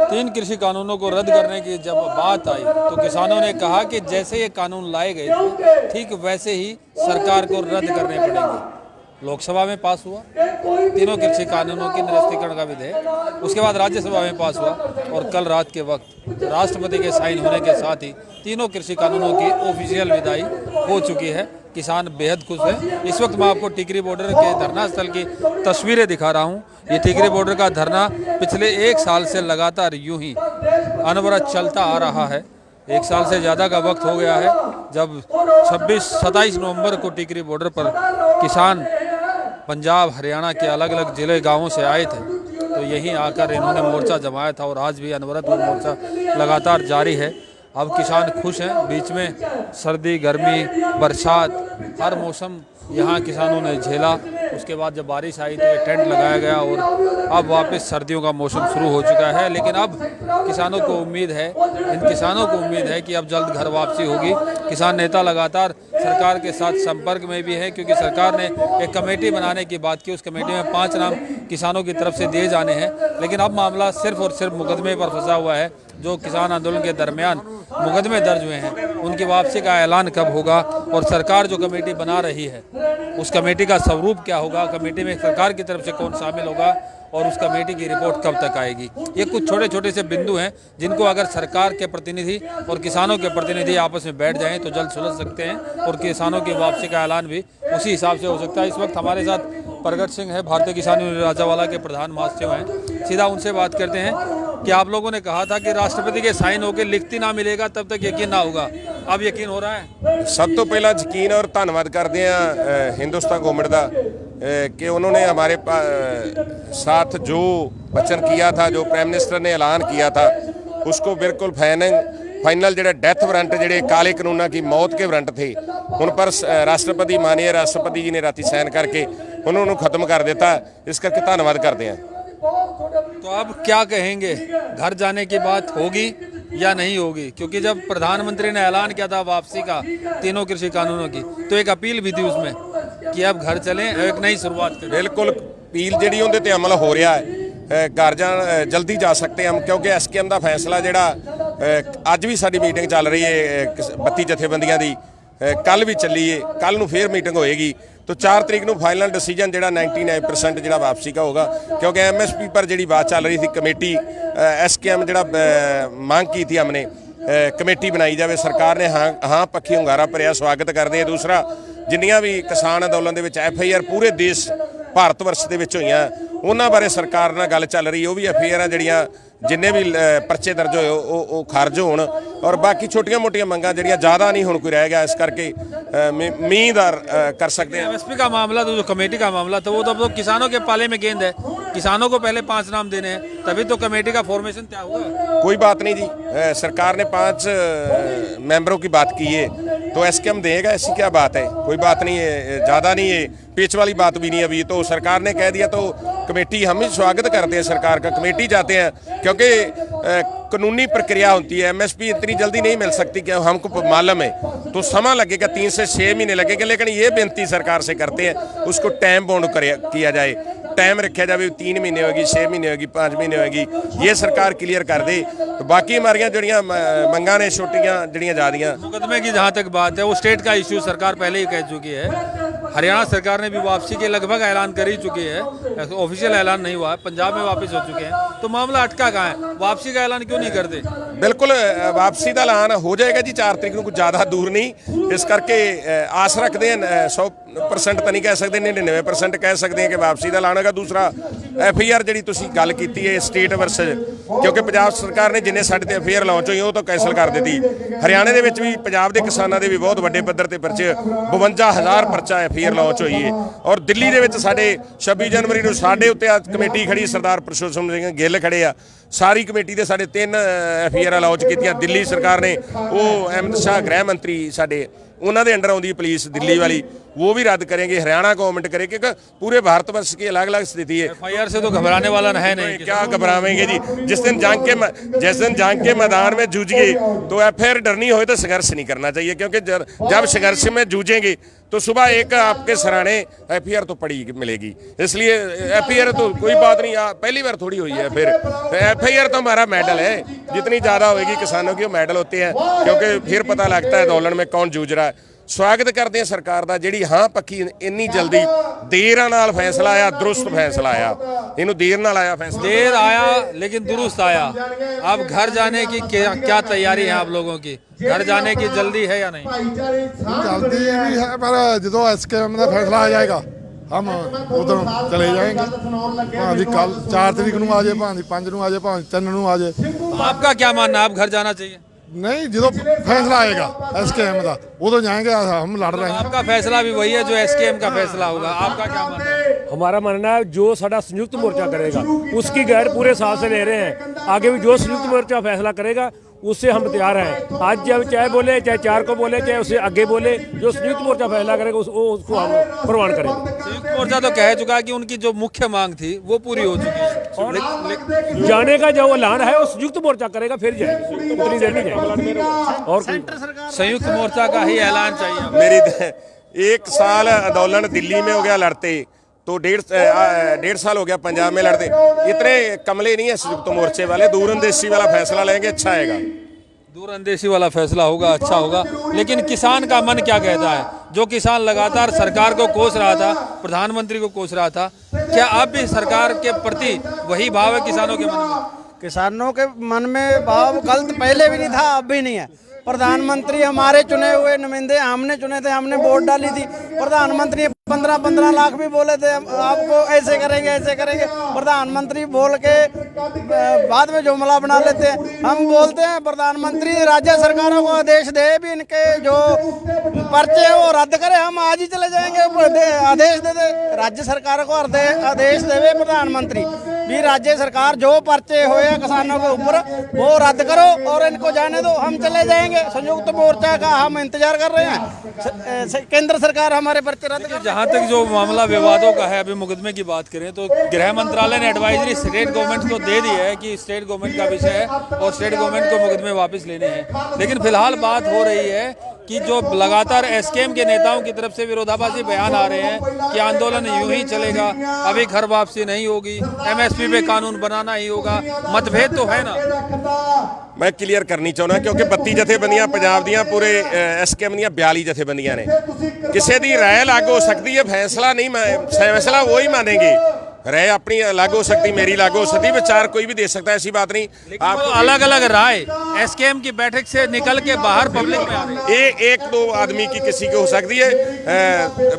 तीन कृषि कानूनों को रद्द करने की जब बात आई तो किसानों ने कहा कि जैसे ये कानून लाए गए थे ठीक वैसे ही सरकार को रद्द करने पड़ेंगे। लोकसभा में पास हुआ तीनों कृषि कानूनों की निरस्तीकरण का विधेयक, उसके बाद राज्यसभा में पास हुआ और कल रात के वक्त राष्ट्रपति के साइन होने के साथ ही तीनों कृषि कानूनों की ऑफिशियल विदाई हो चुकी है। किसान बेहद खुश हैं। इस वक्त मैं आपको टिकरी बॉर्डर के धरना स्थल की तस्वीरें दिखा रहा हूं। ये टिकरी बॉर्डर का धरना पिछले 1 साल से लगातार यूं ही अनवरत चलता आ रहा है। 1 साल से ज़्यादा का वक्त हो गया है जब 27 नवंबर को टिकरी बॉर्डर पर किसान पंजाब हरियाणा के अलग अलग जिले गाँवों से आए थे, तो यहीं आकर इन्होंने मोर्चा जमाया था और आज भी अनवरत वो मोर्चा लगातार जारी है। अब किसान खुश हैं। बीच में सर्दी गर्मी बरसात हर मौसम यहाँ किसानों ने झेला। उसके बाद जब बारिश आई तो ये टेंट लगाया गया और अब वापस सर्दियों का मौसम शुरू हो चुका है। लेकिन अब किसानों को उम्मीद है, इन किसानों को उम्मीद है कि अब जल्द घर वापसी होगी। किसान नेता लगातार सरकार के साथ संपर्क में भी है क्योंकि सरकार ने एक कमेटी बनाने की बात की। उस कमेटी में 5 नाम किसानों की तरफ से दिए जाने हैं। लेकिन अब मामला सिर्फ और सिर्फ मुकदमे पर फंसा हुआ है। जो किसान आंदोलन के दरमियान मुकदमे दर्ज हुए हैं उनकी वापसी का ऐलान कब होगा और सरकार जो कमेटी बना रही है उस कमेटी का स्वरूप क्या होगा, कमेटी में सरकार की तरफ से कौन शामिल होगा और उस कमेटी की रिपोर्ट कब तक आएगी। ये कुछ छोटे छोटे से बिंदु हैं जिनको अगर सरकार के प्रतिनिधि और किसानों के प्रतिनिधि आपस में बैठ जाएं तो जल्द सुलझ सकते हैं और किसानों की वापसी का ऐलान भी उसी हिसाब से हो सकता है। इस वक्त हमारे साथ प्रगट सिंह है, भारतीय किसान यूनियन राजावाला के प्रधान महासचिव हैं। सीधा उनसे बात करते हैं कि आप लोगों ने कहा था कि राष्ट्रपति के साइन होकर लिखती ना मिलेगा तब तक यकीन ना होगा, अब यकीन हो रहा है? सब तो पहला यकीन और धन्यवाद करते हैं हिंदुस्तान गवर्नमेंट का कि उन्होंने हमारे साथ जो वचन किया था, जो प्राइम मिनिस्टर ने ऐलान किया था उसको बिल्कुल फाइनल जो डेथ वारंट जो काले कानूनों की मौत के वारंट थे उन पर राष्ट्रपति माननीय राष्ट्रपति जी ने राती साइन करके उन्होंने ख़त्म कर देता। इस करके धन्यवाद करते हैं। तो अब क्या कहेंगे, घर जाने की बात होगी या नहीं होगी? क्योंकि जब प्रधानमंत्री ने ऐलान किया था वापसी का तीनों कृषि कानूनों की तो एक अपील भी थी उसमें कि अब घर चलें, एक नई शुरुआत करें। बिल्कुल अपील जी उन्हें ते अमल हो रहा है। घर जान जल्दी जा सकते हैं हम क्योंकि SKM का फैसला जोड़ा अज भी साडी मीटिंग चल रही है 32 जथेबंदियां की, कल भी चली है, कल नूं फिर मीटिंग होएगी तो 4 तरीक नूं फाइनल डिसीजन जो 99% जो वापसी का होगा क्योंकि MSP पर जी बात चल रही थी कमेटी SKM जो मांग की थी हमने कमेटी बनाई जाए। सरकार ने हाँ पक्की hunगारा भरिया, स्वागत करते हैं। दूसरा जिन्नियां भी किसान अंदोलन के FIR पूरे देश भारत वर्ष के उन्होंने बारे सरकार नाल गल चल रही है। वो भी FIR जड़ियाँ जिन्ने भी परचे दर्ज होए वो खारज होण और बाकी छोटिया मोटिया मंगां जड़ियाँ ज़्यादा नहीं हुण कोई रह गया, इस करके उम्मीदवार कर सकते हैं। MSP का मामला तो जो कमेटी का मामला था वो तो किसानों के पाले में गेंद है। किसानों को पहले 5 नाम देने हैं तभी तो कमेटी का फॉर्मेशन क्या होगा। कोई बात नहीं जी, सरकार ने 5 मेंबरों की बात की है तो SKM देगा, ऐसी क्या बात है? कोई बात नहीं है, ज़्यादा नहीं है, पेच वाली बात भी नहीं अभी। तो सरकार ने कह दिया तो कमेटी, हम ही स्वागत करते हैं सरकार का, कमेटी जाते हैं क्योंकि कानूनी प्रक्रिया होती है। MSP इतनी जल्दी नहीं मिल सकती कि हमको मालूम है, तो समय लगेगा, 3 से 6 महीने लगेंगे। लेकिन ये बेनती सरकार से करते हैं उसको टाइम बाउंड किया जाए, टाइम रखा जाए, 3 महीने होगी, 6 महीने होगी, 5 महीने होगी, ये सरकार क्लियर कर दे। तो बाकी हमारियाँ जड़ियाँ मंगां ने छोटियाँ जड़ियाँ ज़्यादा मुकदमे की जहाँ तक बात है वो स्टेट का इशू सरकार पहले ही कह चुकी है। हरियाणा सरकार ने भी वापसी के लगभग ऐलान कर ही चुकी है, ऑफिशियल ऐलान नहीं हुआ है। पंजाब में वापस हो चुके हैं, तो मामला अटका कहाँ है? वापसी का ऐलान क्यों नहीं करते? बिल्कुल वापसी का ऐलान हो जाएगा जी 4 तरीक को, कुछ ज़्यादा दूर नहीं। इस करके आस रखते हैं, 100% तो नहीं कह सकते, 99% कह सकते हैं कि वापसी का ऐलान होगा। दूसरा FIR जी तुसीं गल कीती है स्टेट वर्सेज, क्योंकि पंजाब सरकार ने जिन्हें साडे ते FIR लॉन्च हुई वो तो कैंसल कर दी। हरियाणे दे विच भी पंजाब के किसानों के भी बहुत वड्डे पद्धर ते परचे 52,000 परचा FIR लॉन्च हुई है। और दिल्ली दे विच साडे 26 जनवरी को साडे उत्ते कमेटी खड़ी, सरदार परशोत्तम सिंह गिल खड़े आ, सारी कमेटी के साढ़े 3 FIR लॉन्च की। दिल्ली सरकार ने वो अमित शाह गृह मंत्री साढ़े उन्होंने अंडर आउंदी पुलिस दिल्ली वाली, वो भी रद्द करेंगे, हरियाणा गवर्नमेंट करेगी, क्योंकि पूरे भारतवर्ष की अलग अलग स्थिति है। FIR से तो घबराने वाला है नहीं। क्या घबरावेंगे जी, जिस दिन जंग के मैदान में जूझिए तो FIR डरनी हो तो संघर्ष नहीं करना चाहिए, क्योंकि जब संघर्ष में जूझेंगे तो सुबह एक आपके सराहने FIR तो पड़ी मिलेगी। इसलिए FIR तो कोई बात नहीं, पहली बार थोड़ी हुई है। फिर FIR तो हमारा मेडल है, जितनी ज़्यादा होगी किसानों की वो मेडल होते हैं, क्योंकि फिर पता लगता है आंदोलन में कौन जूझ रहा है। स्वागत करते हैं सरकार का ਜਿਹੜੀ हाँ पक्की इन्नी जल्दी देर नाल फैसला आया, दुरुस्त फैसला आया, इनू देर नाल आया फैसला, देर आया लेकिन दुरुस्त आया। अब घर जाने की क्या तैयारी है आप लोगों की? घर जाने की जल्दी है या नहीं? जल्दी भी है, पर जो SKM का फैसला आ जाएगा हम उधर चले जाएंगे। भाजी कल 4 तरीक ਨੂੰ ਆ ਜਾਏ, ਭਾਵੇਂ 5 ਨੂੰ ਆ ਜਾਏ, ਭਾਵੇਂ 3 ਨੂੰ ਆ ਜਾਏ। आपका क्या मानना है, आप घर जाना चाहिए? नहीं, जो फैसला आएगा SKM का उधर जाएंगे, हम लड़ रहे हैं। आपका फैसला भी वही है जो SKM का फैसला होगा। आपका क्या मानना है? हमारा मानना है जो साडा संयुक्त मोर्चा करेगा उसकी गाइड पूरे साल से ले रहे हैं। आगे भी जो संयुक्त मोर्चा फैसला करेगा उससे हम तैयार हैं। आज जब चाहे बोले, चाहे 4 को बोले, चाहे उससे आगे बोले, जो संयुक्त मोर्चा फैसला करेगा उसको हम प्रमाण करेंगे। संयुक्त मोर्चा तो कह चुका है कि उनकी जो मुख्य मांग थी वो पूरी हो चुकी है। जाने का जो ऐलान है वो संयुक्त मोर्चा करेगा, फिर जाएंगे, उतनी देर नहीं जाएंगे। और संयुक्त मोर्चा का ही ऐलान चाहिए। मेरी 1 साल आंदोलन दिल्ली में हो गया लड़ते, तो 1.5 साल हो गया पंजाब में लड़ते। इतने कमले नहीं है संयुक्त मोर्चे वाले, दूरंदेशी वाला फैसला लेंगे, अच्छा आएगा। दूरंदेशी वाला फैसला होगा, अच्छा होगा। लेकिन किसान का मन क्या कहता है? जो किसान लगातार सरकार को कोस रहा था, प्रधानमंत्री को कोस रहा था, क्या अब भी सरकार के प्रति वही भाव है किसानों के मन में? किसानों के मन में भाव कल तो पहले भी नहीं था, अब भी नहीं है। प्रधानमंत्री हमारे चुने हुए नुमाइंदे, हमने चुने थे, हमने वोट डाली थी। प्रधानमंत्री 15-15 लाख भी बोले थे आपको ऐसे करेंगे, ऐसे करेंगे। प्रधानमंत्री बोल के बाद में जुमला बना लेते हैं। हम बोलते हैं प्रधानमंत्री राज्य सरकारों को आदेश दे भी इनके जो पर्चे हैं वो रद्द करे, हम आज ही चले जाएंगे। आदेश दे दे राज्य सरकारों को, आदेश देवे प्रधानमंत्री भी राज्य सरकार जो पर्चे हुए किसानों के ऊपर वो रद्द करो और इनको जाने दो, हम चले जाएंगे। संयुक्त मोर्चा का हम इंतजार कर रहे हैं, केंद्र सरकार हमारे पर्चे रद्द करे। जहाँ तक जो मामला विवादों का है, अभी मुकदमे की बात करें तो गृह मंत्रालय ने एडवाइजरी स्टेट गवर्नमेंट को दे दी है कि स्टेट गवर्नमेंट का विषय है और स्टेट गवर्नमेंट को मुकदमे वापस लेने हैं। लेकिन फिलहाल बात हो रही है कि जो लगातार SKM के नेताओं की तरफ से विरोधाभासी बयान आ रहे हैं कि आंदोलन यूं ही चलेगा, अभी घर वापसी नहीं होगी, MSP पे कानून बनाना ही होगा। मतभेद तो है ना? मैं क्लीयर करनी चाहना, क्योंकि 32 जथेबंदियां पंजाब दियां पूरे SKM ਦੀਆਂ 42 जथेबंदियां ने, किसी की राय अलग हो सकती है, फैसला नहीं, फैसला वो ही मानेंगे। राय अपनी अलग हो सकती, मेरी अलग हो सकती, विचार कोई भी दे सकता है, ऐसी बात नहीं। आप अलग अलग राय SKM की बैठक से निकल के बाहर पब्लिक में आ रही है। 1-2 आदमी की किसी की हो सकती है।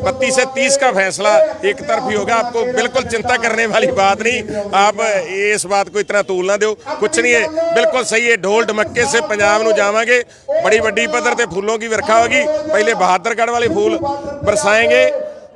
32 से 30 का फैसला एक तरफ ही होगा। आपको बिल्कुल चिंता करने वाली बात नहीं, आप इस बात को इतना तूल ना दो, कुछ नहीं है, बिल्कुल सही है। ढोल ढमक्के से पंजाब में जावांगे, बड़ी वड्डी पद्धर से फूलों की वर्खा होगी। पहले बहादुरगढ़ वाले फूल बरसाएंगे,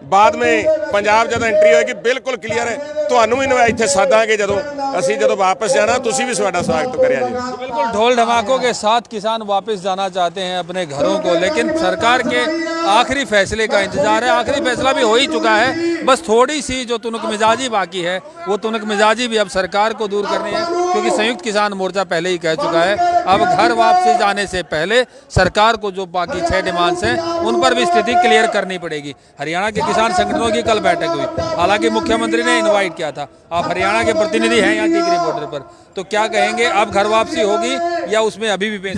बाद में पंजाब जब एंट्री होएगी, बिल्कुल क्लीयर है। ਤੁਹਾਨੂੰ ਵੀ ਇੱਥੇ ਸਾਦਾਂਗੇ ਜਦੋਂ वापस जाना, तुसी भी साਡਾ स्वागत करिया जी। बिल्कुल ढोल ढमाकों के साथ किसान वापस जाना चाहते हैं अपने घरों को, लेकिन सरकार के आखिरी फैसले का इंतजार है। आखिरी फैसला भी हो ही चुका है, बस थोड़ी सी जो तुनक मिजाजी बाकी है, वो तुनक मिजाजी भी अब सरकार को दूर करनी है, क्योंकि संयुक्त किसान मोर्चा पहले ही कह चुका है अब घर वापसी जाने से पहले सरकार को जो बाकी 6 डिमांड्स हैं उन पर भी स्थिति क्लियर करनी पड़ेगी। हरियाणा के किसान संगठनों की कल बैठक हुई, हालांकि मुख्यमंत्री ने इन्वाइट किया था। आप हरियाणा के प्रतिनिधि हैं यहाँ टीकरी बॉर्डर पर, तो क्या कहेंगे, अब घर वापसी होगी या उसमें अभी भी पेश?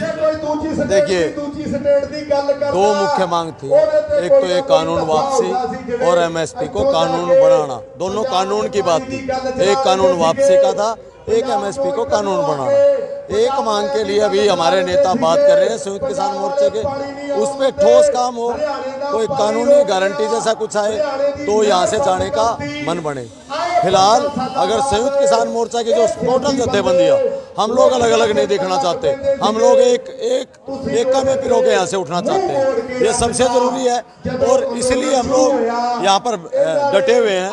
देखिए, 2 मुख्य मांग थी, एक तो ये कानून वापसी और MSP को कानून बनाना, दोनों कानून की बात थी। एक कानून वापसी का था, एक MSP को कानून बनाना। एक मांग के लिए अभी हमारे नेता बात कर रहे हैं संयुक्त किसान मोर्चे के, उस पर ठोस काम हो, कोई कानूनी गारंटी जैसा कुछ आए तो यहाँ से जाने का मन बने। फिलहाल अगर संयुक्त किसान मोर्चा की जो टोटल जथेबंदियाँ हम लोग अलग अलग नहीं देखना चाहते, हम लोग एक में पिरो के यहाँ से उठना चाहते हैं। ये सबसे ज़रूरी है और इसलिए हम लोग यहाँ पर डटे हुए हैं।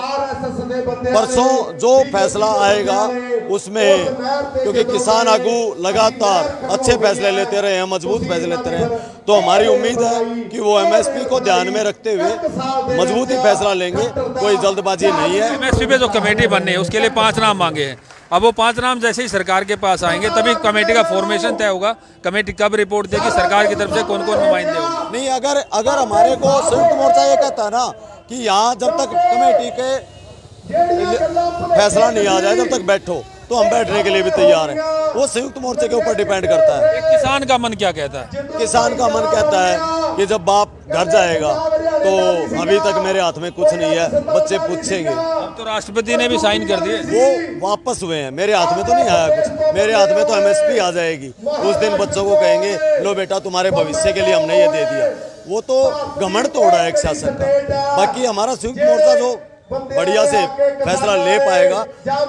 परसों जो फैसला आएगा उसमें, क्योंकि किसान आगू लगातार अच्छे फैसले लेते रहे हैं, मजबूत फैसले लेते रहे हैं, तो हमारी उम्मीद है कि वो MSP को ध्यान में रखते हुए मजबूती फैसला लेंगे। कोई जल्दबाजी नहीं है। MSP पे जो कमेटी बननी है उसके लिए 5 नाम मांगे हैं। अब वो 5 नाम जैसे ही सरकार के पास आएंगे तभी कमेटी का फॉर्मेशन तय होगा। कमेटी कब रिपोर्ट देगी, सरकार की तरफ से कौन कौन नुमाइंदे होंगे? नहीं, अगर हमारे को संयुक्त मोर्चा ये कहता है ना कि यहाँ जब तक कमेटी के फैसला नहीं आ जाए तब तक बैठो, तो हम बैठने के लिए भी तैयार हैं। वो संयुक्त मोर्चे के ऊपर डिपेंड करता है। एक किसान का मन क्या कहता है? किसान का मन कहता है कि जब बाप घर जाएगा तो अभी तक मेरे हाथ में कुछ नहीं है, बच्चे पूछेंगे। अब तो राष्ट्रपति ने भी साइन कर दिए। वो वापस हुए हैं, मेरे हाथ में तो नहीं आया कुछ। मेरे हाथ में तो MSP आ जाएगी। उस दिन बच्चों को कहेंगे लो बेटा तुम्हारे भविष्य के लिए हमने ये दे दिया। वो तो घमंड तोड़ा है एक शासक का। बाकी हमारा संयुक्त मोर्चा जो बढ़िया से फैसला ले पाएगा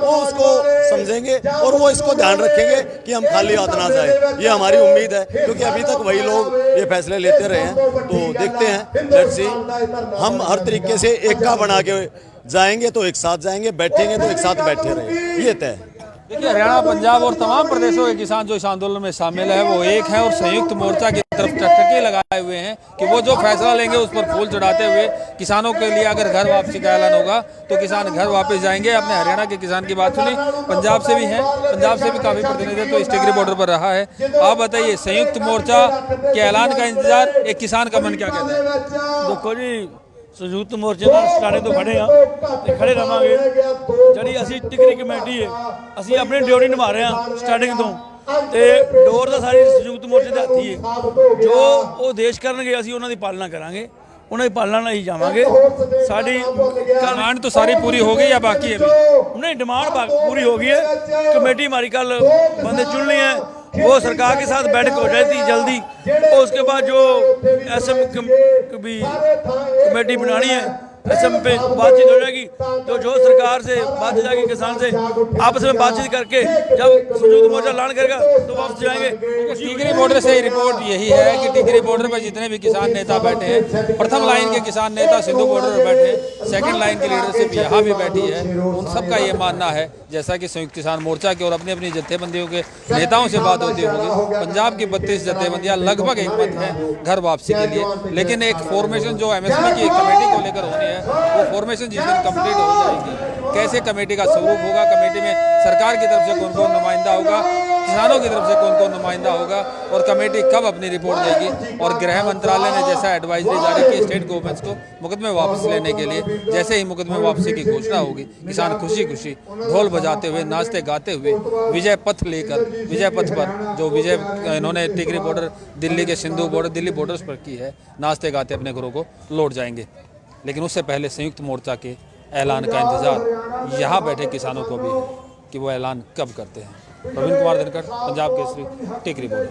वो उसको समझेंगे और वो इसको ध्यान रखेंगे कि हम खाली हाथ ना जाए। ये हमारी उम्मीद है, क्योंकि अभी तक वही लोग ये फैसले लेते रहे हैं। तो देखते हैं, लेट्स सी। हम हर तरीके से एक का बना के जाएंगे तो एक साथ जाएंगे, बैठेंगे तो एक साथ बैठे रहेंगे, ये तय है। देखिए, हरियाणा, पंजाब और तमाम प्रदेशों के किसान जो इस आंदोलन में शामिल है वो एक है और संयुक्त मोर्चा की तरफ टकटकी लगाए हुए हैं कि वो जो फैसला लेंगे उस पर फूल चढ़ाते हुए किसानों के लिए अगर घर वापसी का ऐलान होगा तो किसान घर वापस जाएंगे। अपने हरियाणा के किसान की बात सुनी, पंजाब से भी हैं, पंजाब से भी काफ़ी प्रतिनिधित्व इस टिकरी बॉर्डर पर रहा है। आप बताइए, संयुक्त मोर्चा के ऐलान का इंतजार, एक किसान का मन क्या कहता है? देखो जी, संयुक्त मोर्चे ਨਾਲ ਸਟਾਰਟਿੰਗ ਤੋਂ ਖੜੇ ਆ ਤੇ ਖੜੇ ਰਵਾਂਗੇ। ਜਿਹੜੀ ਅਸੀਂ ਟਿਕਰੀ ਕਮੇਟੀ ਹੈ, ਅਸੀਂ ਆਪਣੀ ਡਿਊਟੀ ਨਿਭਾ ਰਹੇ ਹਾਂ ਸਟਾਰਟਿੰਗ ਤੋਂ, ਤੇ ਡੋਰ ਦਾ ਸਾਰੀ ਸੰਯੁਕਤ ਮੋਰਚੇ ਦੇ ਹੱਥੀ ਹੈ। ਜੋ ਉਹ ਦੇਸ਼ ਕਰਨਗੇ ਅਸੀਂ ਉਹਨਾਂ ਦੀ ਪਾਲਣਾ ਕਰਾਂਗੇ, ਉਹਨਾਂ ਦੀ ਪਾਲਣਾ ਨਾਲ ਹੀ ਜਾਵਾਂਗੇ। ਸਾਡੀ डिमांड तो सारी पूरी हो गई या बाकी है अभी? नहीं, डिमांड पूरी हो गई है। कमेटी हमारी कल बंदे चुन लिए हैं, वो सरकार के साथ बैठक हो जाती जल्दी और उसके बाद जो SM भी कमेटी बनानी है, SM पे बातचीत हो जाएगी। तो जो सरकार से बात हो जाएगी, किसान से आपस में बातचीत करके जब संयुक्त मोर्चा ऐलान करेगा तो वापस जाएंगे। टिकरी बॉर्डर से रिपोर्ट यही है कि टिकरी बॉर्डर पर जितने भी किसान नेता बैठे हैं, प्रथम लाइन के किसान नेता सिंधु बॉर्डर पर बैठे हैं, सेकंड लाइन की लीडरशिप यहाँ भी बैठी है। उन सबका ये मानना है, जैसा कि संयुक्त किसान मोर्चा के और अपनी अपनी जत्थेबंदियों के नेताओं से बात होती होगी, पंजाब की 32 जत्थेबंदियाँ लगभग एक मत है घर वापसी के लिए। लेकिन एक फॉर्मेशन जो MSP की कमेटी को लेकर होनी है, वो फॉर्मेशन जिस दिन कंप्लीट हो जाएगी, कैसे कमेटी का स्वरूप होगा, कमेटी में सरकार की तरफ से कौन कौन नुमाइंदा होगा, किसानों की तरफ से कौन कौन नुमाइंदा होगा और कमेटी कब अपनी रिपोर्ट देगी। और गृह मंत्रालय ने जैसा एडवाइजरी जारी की स्टेट गवर्नमेंट्स को मुकदमे वापस लेने के लिए, जैसे ही मुकदमे वापसी की घोषणा होगी, किसान खुशी खुशी ढोल बजाते हुए, नाचते गाते हुए विजय पथ लेकर, विजय पथ पर जो विजय इन्होंने टिकरी बॉर्डर, दिल्ली के सिंधु बॉर्डर, दिल्ली बॉर्डर्स पर की है, नाचते गाते अपने घरों को लौट जाएंगे। लेकिन उससे पहले संयुक्त मोर्चा के ऐलान का इंतजार यहाँ बैठे किसानों को भी है कि वो ऐलान कब करते हैं। प्रवीण कुमार दिनकर, पंजाब केसरी, टिकरी बॉर्डर।